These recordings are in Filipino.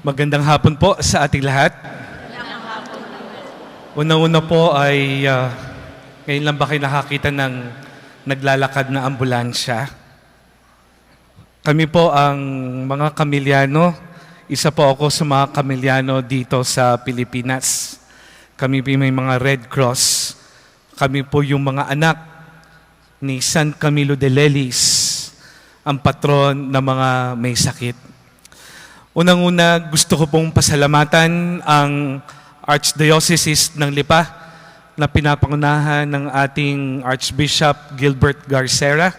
Magandang hapon po sa ating lahat. Unang-una po ay ngayon lang ba kayo nakakita ng naglalakad na ambulansya? Kami po ang mga Kamilyano. Isa po ako sa mga Kamilyano dito sa Pilipinas. Kami po may mga Red Cross. Kami po yung mga anak ni San Camilo de Lelis, ang patron ng mga may sakit. Unang-una, gusto ko pong pasalamatan ang Archdiocese ng Lipa na pinapangunahan ng ating Archbishop Gilbert Garcera,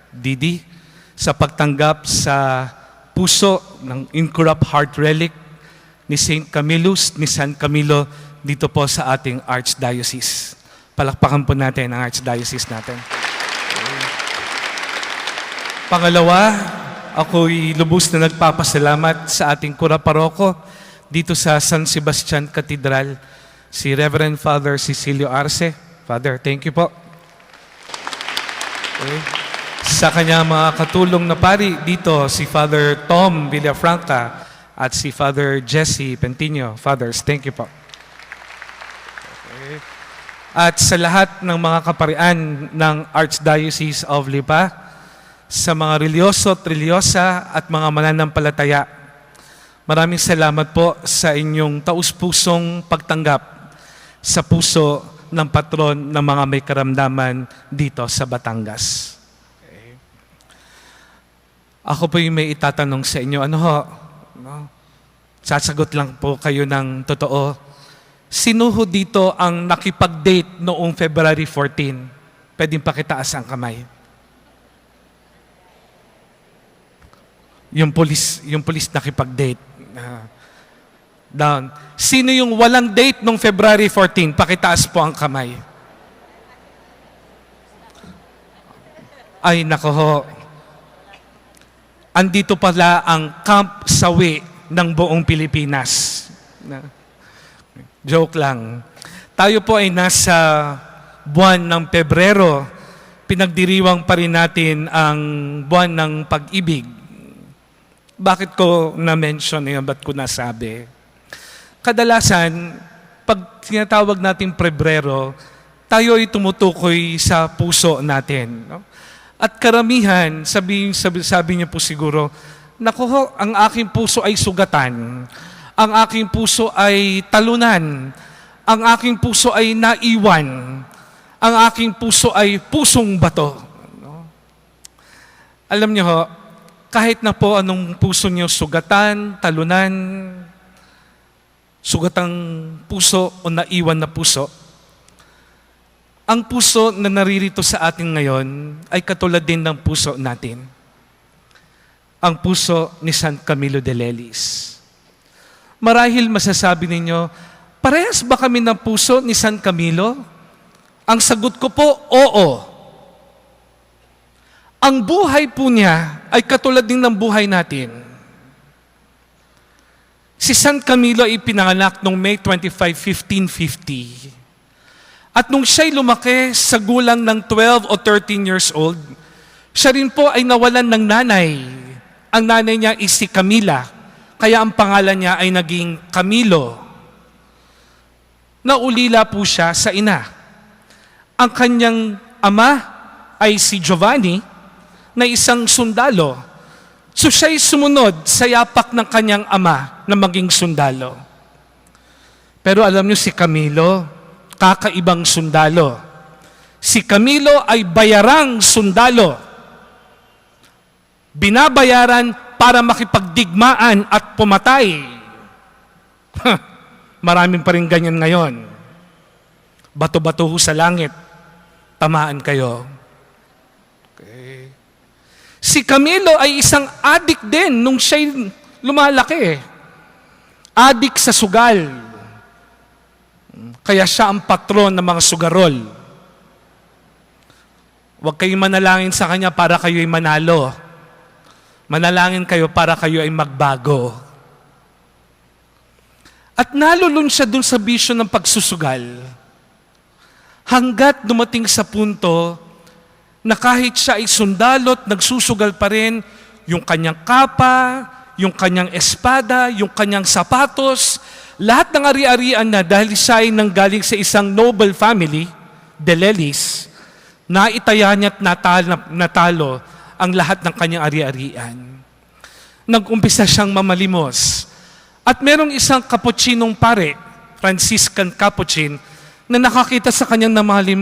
Didi, sa pagtanggap sa puso ng Incorrupt Heart Relic ni St. Camillus, ni San Camilo dito po sa ating Archdiocese. Palakpakan po natin ang Archdiocese natin. Pangalawa, ako'y lubos na nagpapasalamat sa ating Kura Paroko dito sa San Sebastian Cathedral, si Reverend Father Cecilio Arce. Father, thank you po. Okay. Sa kanya mga katulong na pari dito, si Father Tom Villafranca at si Father Jesse Pentino. Fathers, thank you po. Okay. At sa lahat ng mga kaparian ng Archdiocese of Lipa, sa mga religyoso at religyosa at mga mananampalataya, maraming salamat po sa inyong taus-pusong pagtanggap sa puso ng patron ng mga may karamdaman dito sa Batangas. Okay. Ako po yung may itatanong sa inyo. Ano ho? No? Sasagot lang po kayo ng totoo. Sino ho dito ang nakipag-date noong February 14? Pwedeng pakitaas ang kamay. Yung police nakipag-date. Down. Sino yung walang date nung February 14? Pakitaas po ang kamay. Ay, nako ho. Andito pala ang Camp Sawi ng buong Pilipinas. Joke lang. Tayo po ay nasa buwan ng Pebrero. Pinagdiriwang pa rin natin ang buwan ng pag-ibig. Bakit ko na-mention yan? Ba't ko nasabi? Kadalasan, pag tinatawag natin Pebrero, tayo ay tumutukoy sa puso natin. No? At karamihan, sabi niyo po siguro, naku ho, ang aking puso ay sugatan. Ang aking puso ay talunan. Ang aking puso ay naiwan. Ang aking puso ay pusong bato. No? Alam niyo ho, kahit na po anong puso niyo sugatan, talunan, sugatang puso o naiwan na puso, ang puso na naririto sa atin ngayon ay katulad din ng puso natin. Ang puso ni San Camilo de Lelis. Marahil masasabi ninyo, parehas ba kami ng puso ni San Camilo? Ang sagot ko po, oo. Ang buhay po niya ay katulad din ng buhay natin. Si San Camilo ay pinanganak noong May 25, 1550. At nung siya'y lumaki sa gulang ng 12 o 13 years old, siya rin po ay nawalan ng nanay. Ang nanay niya is si Camila, kaya ang pangalan niya ay naging Camilo. Naulila po siya sa ina. Ang kanyang ama ay si Giovanni, na isang sundalo. So siya'y sumunod sa yapak ng kanyang ama na maging sundalo. Pero alam niyo si Camilo, kakaibang sundalo. Si Camilo ay bayarang sundalo. Binabayaran para makipagdigmaan at pumatay. Maraming pa rin ganyan ngayon. Bato-bato ho sa langit, tamaan kayo. Si Camilo ay isang adik din nung siya'y lumalaki. Adik sa sugal. Kaya siya ang patron ng mga sugarol. Huwag kayong manalangin sa kanya para kayo'y manalo. Manalangin kayo para kayo ay magbago. At nalulun siya dun sa bisyo ng pagsusugal. Hanggat dumating sa punto na kahit siya ay sundalo at nagsusugal pa rin, yung kanyang kapa, yung kanyang espada, yung kanyang sapatos, lahat ng ari-arian na dahil siya ay nanggaling sa isang noble family, Delelis, naitaya niya at natalo ang lahat ng kanyang ari-arian. Nag-umpisa siyang mamalimos. At merong isang Capuchinong pare, Franciscan Capuchin, na nakakita sa kanyang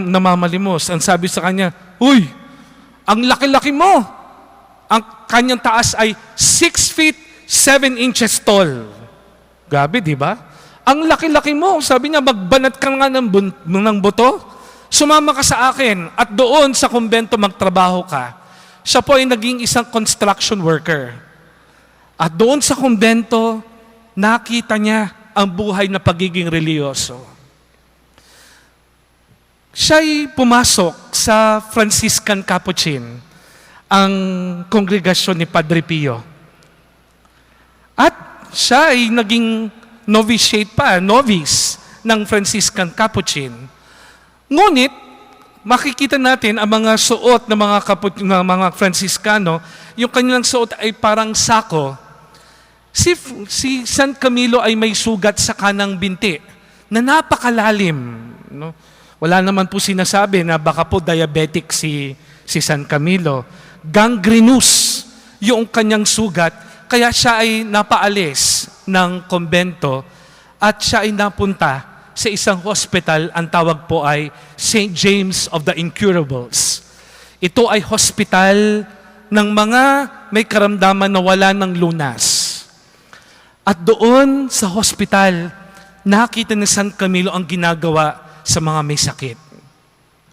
namamalimos. Ang sabi sa kanya, "Uy, ang laki-laki mo!" Ang kanyang taas ay 6 feet 7 inches tall. Grabe, di ba? Ang laki-laki mo. Sabi niya, magbanat ka nga ng buto. Sumama ka sa akin at doon sa kumbento magtrabaho ka. Siya po ay naging isang construction worker. At doon sa kumbento, nakita niya ang buhay na pagiging reliyoso. Siya'y pumasok sa Franciscan Capuchin, ang kongregasyon ni Padre Pio. At siya ay naging novice ng Franciscan Capuchin. Ngunit, makikita natin ang mga suot ng mga Franciscano, yung kanilang suot ay parang sako. Si San Camilo ay may sugat sa kanang binti na napakalalim. No? Wala naman po sinasabi na baka po diabetic si San Camilo. Gangrenous yung kanyang sugat, kaya siya ay napaalis ng kombento at siya ay napunta sa isang hospital, ang tawag po ay St. James of the Incurables. Ito ay hospital ng mga may karamdaman na wala ng lunas. At doon sa hospital, nakita ni San Camilo ang ginagawa sa mga may sakit.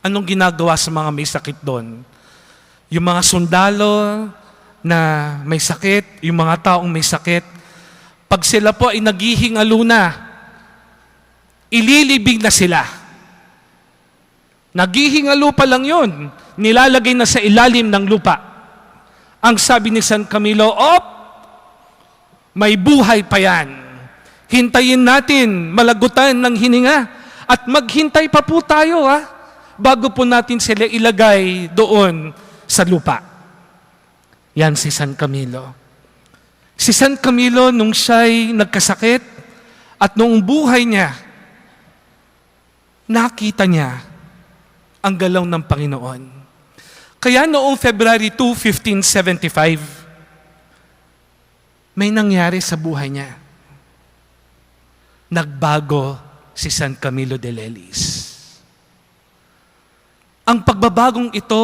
Anong ginagawa sa mga may sakit doon? Yung mga sundalo na may sakit, yung mga taong may sakit, pag sila po ay naghihingalo na, ililibing na sila. Naghihingalo pa lang yun, nilalagay na sa ilalim ng lupa. Ang sabi ni San Camilo, may buhay pa yan. Hintayin natin malagutan ng hininga at maghintay pa po tayo bago po natin sila ilagay doon sa lupa. Yan si San Camilo. Si San Camilo nung siya'y nagkasakit at noong buhay niya, nakita niya ang galaw ng Panginoon. Kaya noong February 2, 1575, may nangyari sa buhay niya. Nagbago si San Camilo de Lelis. Ang pagbabagong ito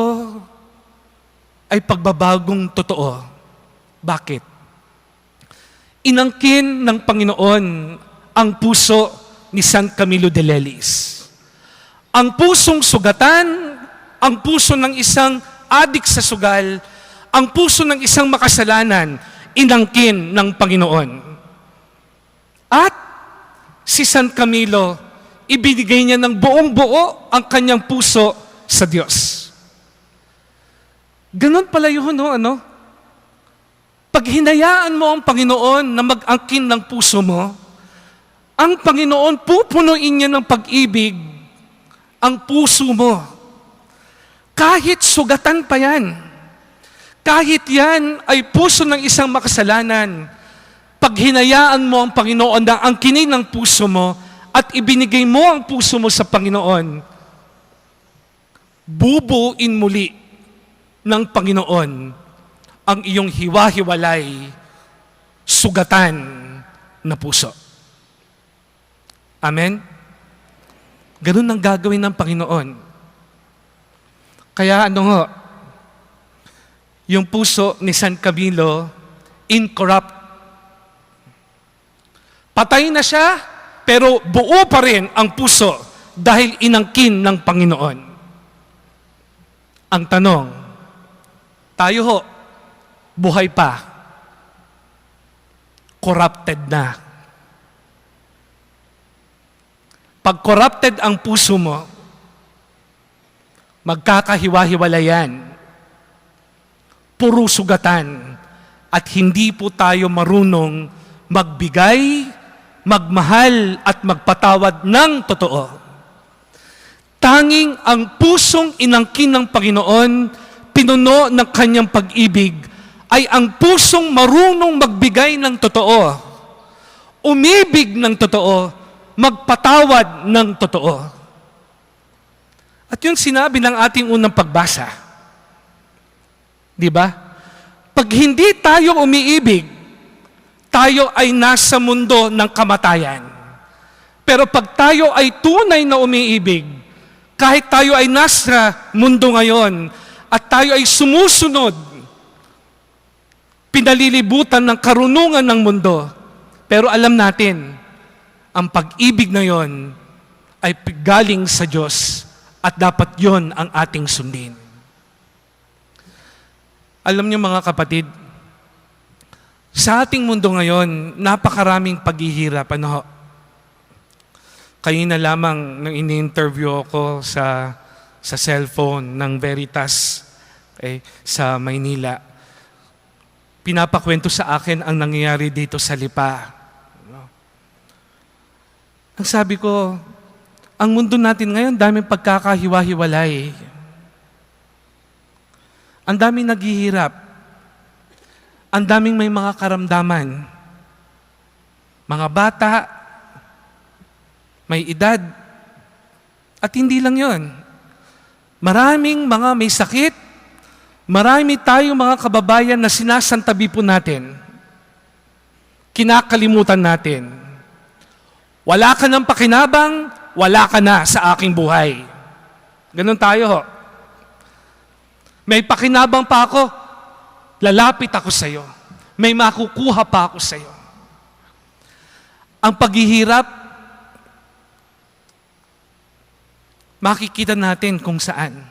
ay pagbabagong totoo. Bakit? Inangkin ng Panginoon ang puso ni San Camilo de Lelis. Ang pusong sugatan, ang puso ng isang adik sa sugal, ang puso ng isang makasalanan, inangkin ng Panginoon. At si San Camilo, ibinigay niya ng buong buo ang kanyang puso sa Diyos. Ganon pala yun, Pag hinayaan mo ang Panginoon na mag-angkin ng puso mo, ang Panginoon pupunuin niya ng pag-ibig ang puso mo. Kahit sugatan pa yan, kahit yan ay puso ng isang makasalanan, pag hinayaan mo ang Panginoon na angkinin ng puso mo at ibinigay mo ang puso mo sa Panginoon, bubuin muli ng Panginoon ang iyong hiwa-hiwalay, sugatan na puso. Amen? Ganun ang gagawin ng Panginoon. Kaya yung puso ni San Camilo, incorrupt. Patay na siya, pero buo pa rin ang puso dahil inangkin ng Panginoon. Ang tanong, tayo buhay pa, corrupted na. Pag corrupted ang puso mo, magkakahiwa-hiwalayan, puro sugatan, at hindi po tayo marunong magbigay, magmahal, at magpatawad ng totoo. Tanging ang pusong inangkin ng Panginoon, pinuno ng kanyang pag-ibig, ay ang pusong marunong magbigay ng totoo, umibig ng totoo, magpatawad ng totoo. At yun sinabi ng ating unang pagbasa. Di ba? Pag hindi tayo umiibig, tayo ay nasa mundo ng kamatayan. Pero pag tayo ay tunay na umiibig, kahit tayo ay nasa mundo ngayon at tayo ay sumusunod, pinalilibutan ng karunungan ng mundo, pero alam natin, ang pag-ibig na yon ay galing sa Diyos at dapat yon ang ating sundin. Alam niyo mga kapatid, sa ating mundo ngayon, napakaraming paghihirap. Kayo na lamang nang ini-interview ako sa cellphone ng Veritas sa Maynila. Pinapakwento sa akin ang nangyayari dito sa Lipa. Ang sabi ko, ang mundo natin ngayon, daming pagkakahiwa-hiwalay. Ang daming naghihirap. Ang daming may mga karamdaman. Mga bata, may edad. At hindi lang yon. Maraming mga may sakit. Marami tayong mga kababayan na sinasantabi po natin. Kinakalimutan natin. Wala ka ng pakinabang, wala ka na sa aking buhay. Ganun tayo ho. May pakinabang pa ako, lalapit ako sa iyo. May makukuha pa ako sa iyo. Ang paghihirap, makikita natin kung saan.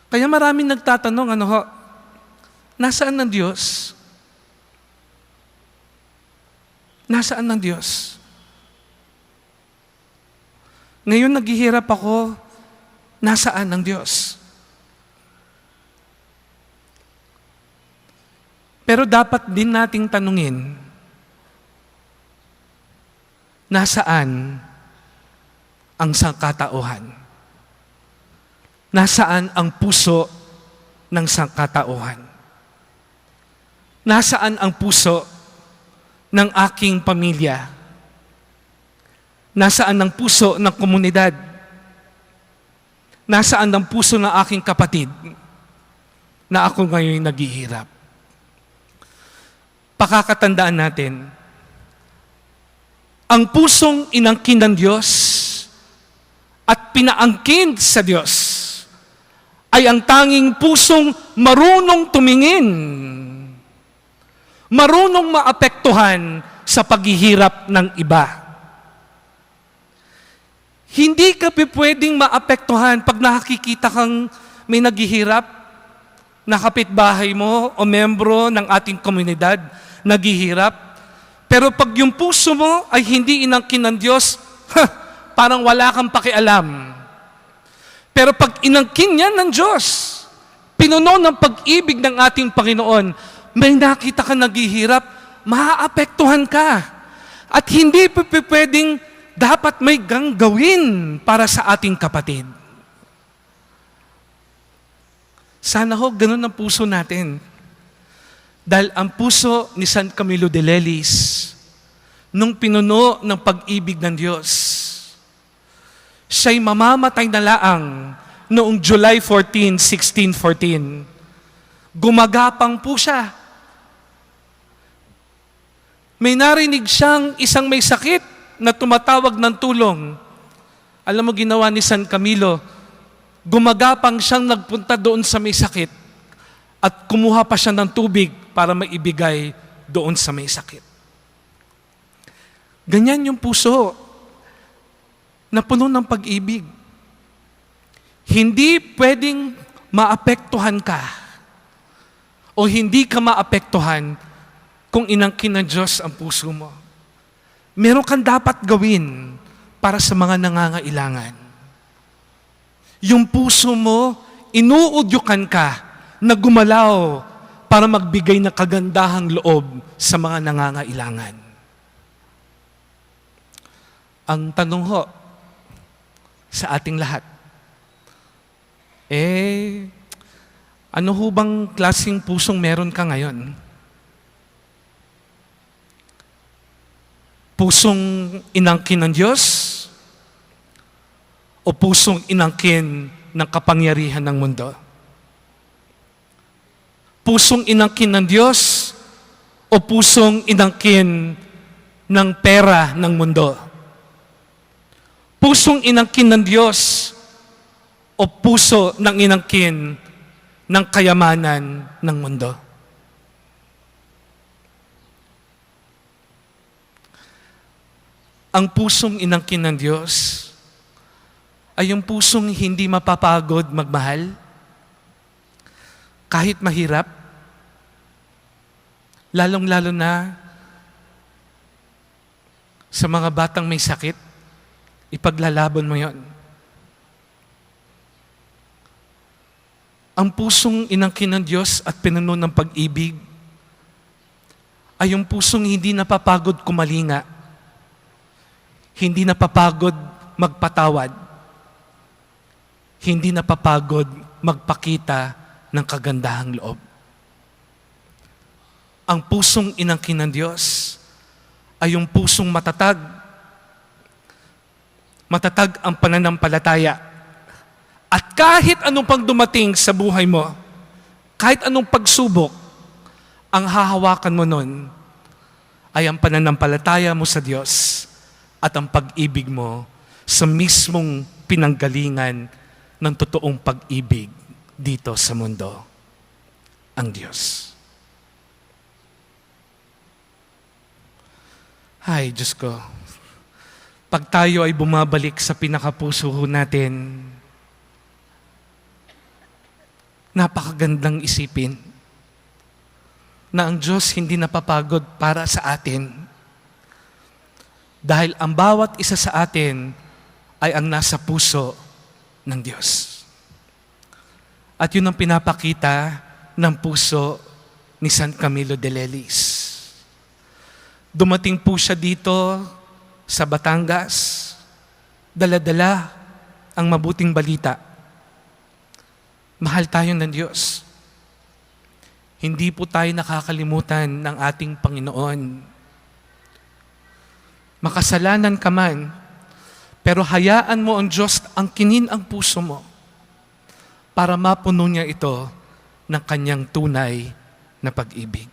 Kaya maraming nagtatanong, nasaan ang Diyos? Nasaan ang Diyos? Ngayon naghihirap ako, nasaan ang Diyos? Pero dapat din nating tanungin, nasaan ang sangkatauhan? Nasaan ang puso ng sangkatauhan? Nasaan ang puso ng aking pamilya? Nasaan ang puso ng komunidad? Nasaan ang puso ng aking kapatid na ako ngayon naghihirap? Pakakatandaan natin, ang pusong inangkin ng Diyos at pinaangkin sa Diyos ay ang tanging pusong marunong tumingin, marunong maapektuhan sa paghihirap ng iba. Hindi ka pwedeng maapektuhan pag nakikita kang may naghihirap na kapitbahay mo o membro ng ating komunidad naghihirap. Pero pag yung puso mo ay hindi inangkin ng Diyos, parang wala kang pakialam. Pero pag inangkin yan ng Diyos, pinuno ng pag-ibig ng ating Panginoon, may nakita ka naghihirap, maaapektuhan ka. At hindi pwedeng dapat may gawin para sa ating kapatid. Sana ho, ganun ang puso natin. Dahil ang puso ni San Camilo de Lelis, nung pinuno ng pag-ibig ng Diyos, siya'y mamamatay na laang noong July 14, 1614. Gumagapang po siya. May narinig siyang isang may sakit na tumatawag ng tulong. Alam mo ginawa ni San Camilo, gumagapang siyang nagpunta doon sa may sakit at kumuha pa siya ng tubig para maibigay doon sa may sakit. Ganyan yung puso na puno ng pag-ibig. Hindi pwedeng maapektuhan ka o hindi ka maapektuhan kung inangkin ng Diyos ang puso mo. Meron kang dapat gawin para sa mga nangangailangan. Yung puso mo, inuudyukan ka na gumalaw para magbigay ng kagandahang loob sa mga nangangailangan. Ang tanong ho sa ating lahat, Ano ho bang klaseng pusong meron ka ngayon? Pusong inangkin ng Diyos? O pusong inangkin ng kapangyarihan ng mundo? Pusong inangkin ng Diyos o pusong inangkin ng pera ng mundo? Pusong inangkin ng Diyos o puso ng inangkin ng kayamanan ng mundo? Ang pusong inangkin ng Diyos ay yung pusong hindi mapapagod magmahal kahit mahirap, lalong-lalo na sa mga batang may sakit, ipaglalaban mo yon. Ang pusong inangkin ng Diyos at pinuno ng pag-ibig ay yung pusong hindi napapagod kumalinga, hindi napapagod magpatawad, hindi napapagod magpakita ng kagandahang loob. Ang pusong inangkin ng Diyos ay yung pusong matatag. Matatag ang pananampalataya. At kahit anong pang dumating sa buhay mo, kahit anong pagsubok, ang hahawakan mo nun ay ang pananampalataya mo sa Diyos at ang pag-ibig mo sa mismong pinanggalingan ng totoong pag-ibig dito sa mundo, ang Diyos. Ay, Diyos ko, pag tayo ay bumabalik sa pinakapuso natin, napakagandang isipin na ang Diyos hindi napapagod para sa atin dahil ang bawat isa sa atin ay ang nasa puso ng Diyos. At yun ang pinapakita ng puso ni San Camilo de Lelis. Dumating po siya dito sa Batangas, dala-dala ang mabuting balita. Mahal tayo ng Diyos. Hindi po tayo nakakalimutan ng ating Panginoon. Makasalanan ka man, pero hayaan mo ang Diyos ang kinin ang puso mo para mapuno niya ito ng kanyang tunay na pag-ibig.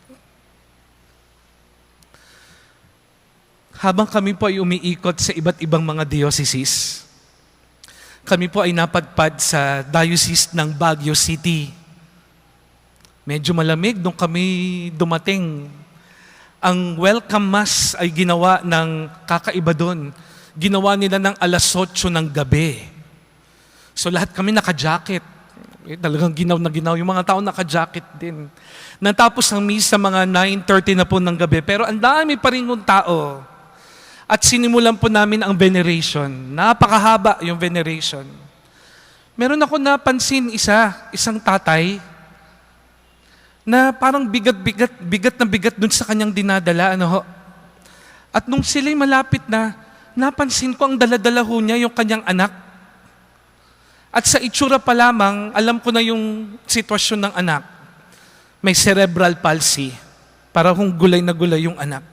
Habang kami po ay umiikot sa iba't ibang mga dioceses, kami po ay napadpad sa Diocese ng Baguio City. Medyo malamig nung kami dumating. Ang welcome mass ay ginawa ng kakaiba doon. Ginawa nila ng 8:00 ng gabi. So lahat kami naka-jacket. Talagang ginaw na ginaw. Yung mga tao naka-jacket din. Natapos ang misa mga 9:30 na po ng gabi. Pero ang dami pa rin ng tao. At sinimulan po namin ang veneration. Napakahaba yung veneration. Meron ako napansin isang tatay na parang bigat na bigat dun sa kanyang dinadala. Ano ho? At nung sila'y malapit na, napansin ko ang dala-dala ho niya yung kanyang anak. At sa itsura pa lamang, alam ko na yung sitwasyon ng anak. May cerebral palsy. Para kung gulay na gulay yung anak.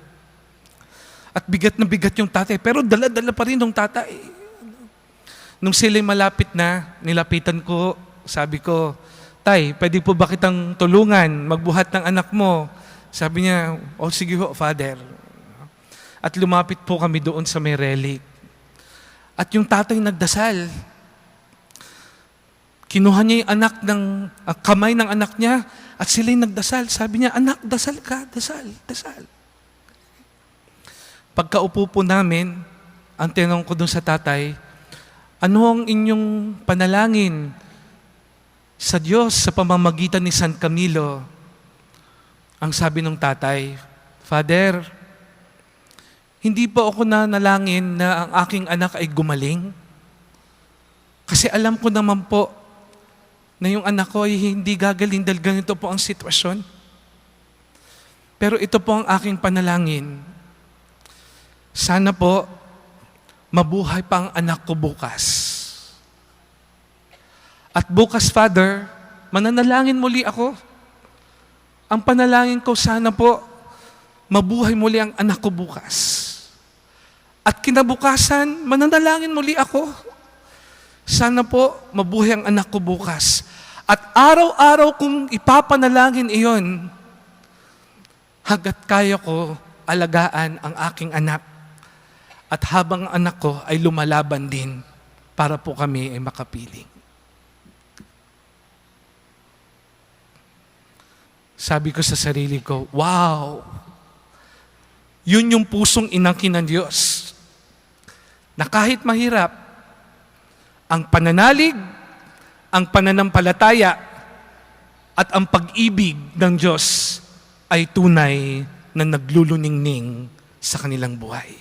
At bigat na bigat yung tatay. Pero dala-dala pa rin yung tatay. Nung sila'y malapit na, nilapitan ko, sabi ko, Tay, pwede po ba kitang tulungan, magbuhat ng anak mo? Sabi niya, oh sige ho, Father. At lumapit po kami doon sa may relic. At yung tatay nagdasal. Kinuha niya yung anak kamay ng anak niya at sila'y nagdasal. Sabi niya, anak, dasal ka, dasal, dasal. Pagkaupo po namin, ang tinanong ko dun sa tatay, ano ang inyong panalangin sa Diyos sa pamamagitan ni San Camilo? Ang sabi ng tatay, Father, hindi po ako nanalangin na ang aking anak ay gumaling. Kasi alam ko naman po na yung anak ko ay hindi gagaling dahil ganito po ang sitwasyon. Pero ito po ang aking panalangin. Sana po mabuhay pa ang anak ko bukas. At bukas, Father, mananalangin muli ako. Ang panalangin ko, sana po, mabuhay muli ang anak ko bukas. At kinabukasan, mananalangin muli ako. Sana po, mabuhay ang anak ko bukas. At araw-araw kong ipapanalangin iyon, hanggat kaya ko alagaan ang aking anak. At habang ang anak ko ay lumalaban din para po kami ay makapiling. Sabi ko sa sarili ko, wow! Yun yung pusong inangkin ng Diyos. Na kahit mahirap, ang pananalig, ang pananampalataya, at ang pag-ibig ng Diyos ay tunay na nagluluningning sa kanilang buhay.